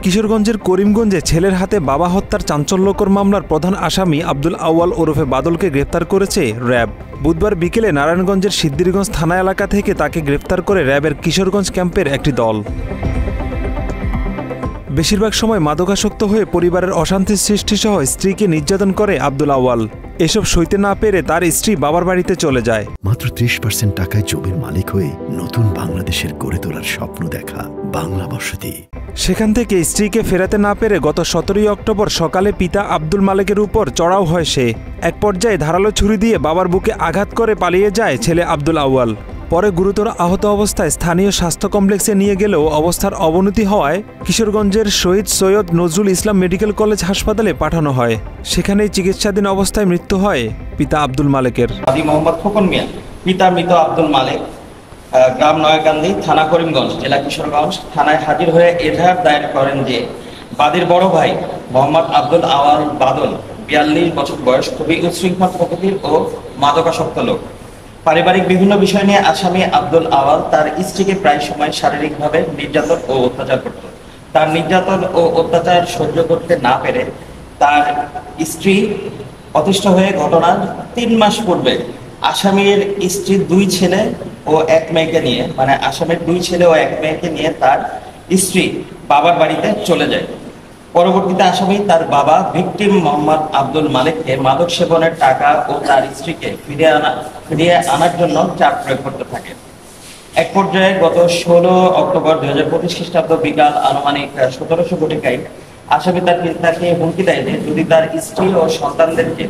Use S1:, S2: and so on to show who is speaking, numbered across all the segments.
S1: কিশোরগঞ্জের করিমগঞ্জে ছেলের হাতে বাবা হত্যার চাঞ্চল্যকর মামলার প্রধান আসামি আব্দুল আউয়াল ওরফে বাদলকে গ্রেফতার করেছে র্যাব। বুধবার বিকেলে নারায়ণগঞ্জের সিদ্দিরগঞ্জ থানা এলাকা থেকে তাকে গ্রেফতার করে র্যাবের কিশোরগঞ্জ ক্যাম্পের একটি দল। বেশিরভাগ সময় মাদকাসক্ত হয়ে পরিবারের অশান্তির সৃষ্টিসহ স্ত্রীকে নির্যাতন করে আব্দুল আউয়াল। এসব সইতে না পেরে তার স্ত্রী বাবার বাড়িতে চলে যায়।
S2: মাত্র 30% টাকায় জমির মালিক হয়ে নতুন বাংলাদেশের গড়ে তোলার স্বপ্ন দেখা বাংলা বসতি।
S1: সেখান থেকে স্ত্রীকে ফেরাতে না পেরে গত 17 অক্টোবর সকালে পিতা আব্দুল মালেকের উপর চড়াও হয় সে। এক পর্যায়ে ধারালো ছুরি দিয়ে বাবার বুকে আঘাত করে পালিয়ে যায় ছেলে আব্দুল আউয়াল। পরে গুরুতর আহত অবস্থায় স্থানীয় স্বাস্থ্য কমপ্লেক্সে নিয়ে গেলেও অবস্থার অবনতি হওয়ায় কিশোরগঞ্জের শহীদ সৈয়দ নজরুল ইসলাম মেডিকেল কলেজ হাসপাতালে পাঠানো হয়। সেখানেই চিকিৎসাধীন অবস্থায় মৃত্যু হয় পিতা আব্দুল মালেকের।
S3: মোহাম্মদ খোকন মিয়া, পিতা মৃত আব্দুল মালেক, গ্রাম নয়াকান্দি, থানা করিমগঞ্জ, জেলা কিশোরগঞ্জ, থানায় হাজির হয়ে এজাহার দায়ের করেন যে বাদীর বড় ভাই মোহাম্মদ আব্দুল আওয়াল বাদল 42 বছর বয়স, খুবই উচ্ছৃঙ্খল প্রকৃতির ও মাদকাসক্ত লোক। পারিবারিক বিভিন্ন বিষয় নিয়ে আসামি আব্দুল আওয়াল তার স্ত্রীকে প্রায় সময় শারীরিকভাবে নির্যাতন ও অত্যাচার করত। তার নির্যাতন ও অত্যাচার সহ্য করতে না পেরে তার স্ত্রী অতিষ্ঠ হয়ে ঘটনার 3 মাস পূর্বে আসামির স্ত্রীর 2 ছেলে ও 1 মেয়েকে নিয়ে, মানে আসামির 2 ছেলে ও 1 মেয়েকে নিয়ে তার স্ত্রী বাবার বাড়িতে চলে যায়। পরবর্তীতে আসামি তার বাবা ভিকটিম মোহাম্মদ আব্দুল মালেককে মাদক সেবনের টাকা ও তার স্ত্রীকে ফিরিয়ে আনার জন্য চাপ প্রয়োগ করতে থাকে। এক পর্যায়ে গত 16 অক্টোবর 2025 খ্রিস্টাব্দ বিকাল আনুমানিক 1700 ঘটিকায় আসামি তার পিতাকে হুমকি দেয় যে যদি তার স্ত্রী ও সন্তানদেরকে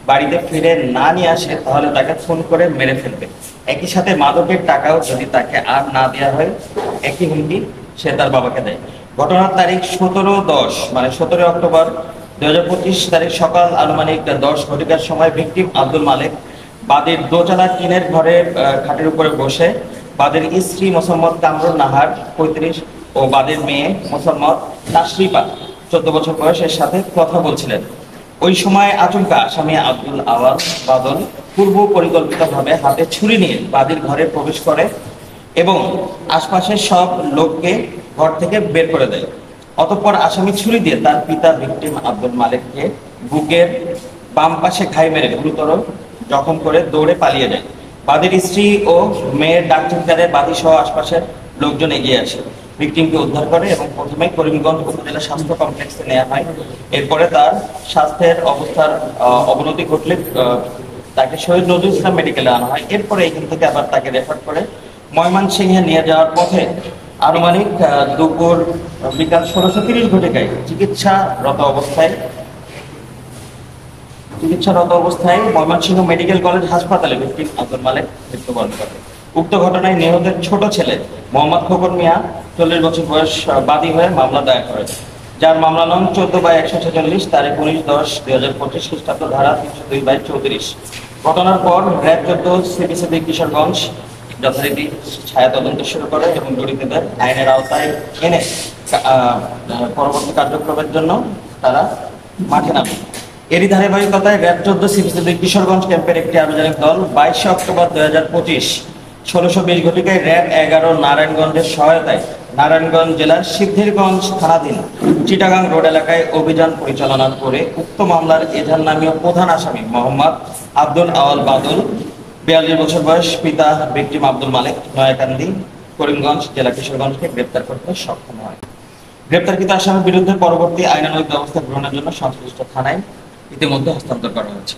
S3: বাড়িতে ফিরে না নিয়ে আসে তাহলে তাকে ফোন করে মেরে ফেলবে। একই সাথে মাদকের টাকাও যদি তাকে আর না দেওয়া হয় একই হুমকি সে তার বাবাকে দেয়। ঘটনার তারিখ 17/10 মানে 17 অক্টোবর 2025 তারিখ সকাল আনুমানিক 10 ঘটিকার সময় ভিকটিম আব্দুল মালেক বাদীর দোতলা টিনের ঘরের খাটের উপরে বসে বাদীর স্ত্রী মোসাম্মদ কামরুন নাহার 35 ও বাদীর মেয়ে মোসাম্মদ তাশরিফা 14 বছর বয়সের সাথে কথা বলছিলেন। ওই সময় আচমকা আসামি আব্দুল আওয়াল বাদল পূর্ব পরিকল্পিতভাবে হাতে ছুরি নিয়ে বাদীর ঘরে প্রবেশ করে এবং আশপাশের সব লোককে ঘর থেকে বের করে দেয়। অতঃপর আসামি ছুরি দিয়ে তার পিতা ভিকটিম আব্দুল মালেককে বুকের বাম পাশে ঘাই মেরে গুরুতর জখম করে দৌড়ে পালিয়ে যায়। বাদীর স্ত্রী ও মেয়ের ডাক চিৎকারে বাদী সহ আশপাশের লোকজন এগিয়ে আসে, ভিকটিমকে উদ্ধার করে এবং প্রথমে করিমগঞ্জ উপজেলা স্বাস্থ্য কমপ্লেক্সে নেওয়া হয়। এরপরে তার স্বাস্থ্যের অবস্থার অবনতি ঘটলে তাকে শহীদ নজরুল ইসলাম মেডিকেলে আনা হয়। এরপরে এখান থেকে আবার তাকে রেফার করে ময়মনসিংহে নিয়ে যাওয়ার পথে আনুমানিক দুপুর বিকাল 16:30 ঘটিকায় চিকিৎসারত অবস্থায় ময়মনসিংহ মেডিকেল কলেজ হাসপাতালে ভিকটিম আব্দুল মালেক মৃত্যুবরণ করে। উক্ত ঘটনায় নিহতের ছোট ছেলে মোহাম্মদ খোকন মিয়া 40 বছর বয়স বাদী হয়ে মামলা দায়ের করে, যার মামলা নং 14/146 তারিখ 19/10/2025 খ্রিস্টাব্দ ধারা 302/34। ঘটনার পর র্যাব 14 সিবিসিবি কিশোরগঞ্জ যথারীতি ছায়া তদন্ত শুরু করে এবং জড়িতদের আইনের আওতায় এনে পরবর্তী কার্যক্রমের জন্য তারা মাঠে নামে। এরই ধারাবাহিকতায় র্যাব 14 সিবিসিবি কিশোরগঞ্জ ক্যাম্পের একটি আভিযানিক দল 22 অক্টোবর 2025 16:20 ঘটিকায় র্যাব 11 নারায়ণগঞ্জের সহায়তায় নারায়ণগঞ্জ জেলার সিদ্ধিরগঞ্জ থানাধীন চিটাগাং রোড এলাকায় অভিযান পরিচালনা করে উক্ত মামলার এজাহার নামীয় প্রধান আসামি মোহাম্মদ আব্দুল আওয়াল বাদল 42 বছর বয়স, পিতা ভিকটিম আব্দুল মালেক, নয়াকান্দি, করিমগঞ্জ, জেলা কিশোরগঞ্জকে গ্রেপ্তার করতে সক্ষম হয়। গ্রেপ্তারকৃত আসামির বিরুদ্ধে পরবর্তী আইনানুগ ব্যবস্থা গ্রহণের জন্য সংশ্লিষ্ট থানায় ইতিমধ্যে হস্তান্তর করা হয়েছে।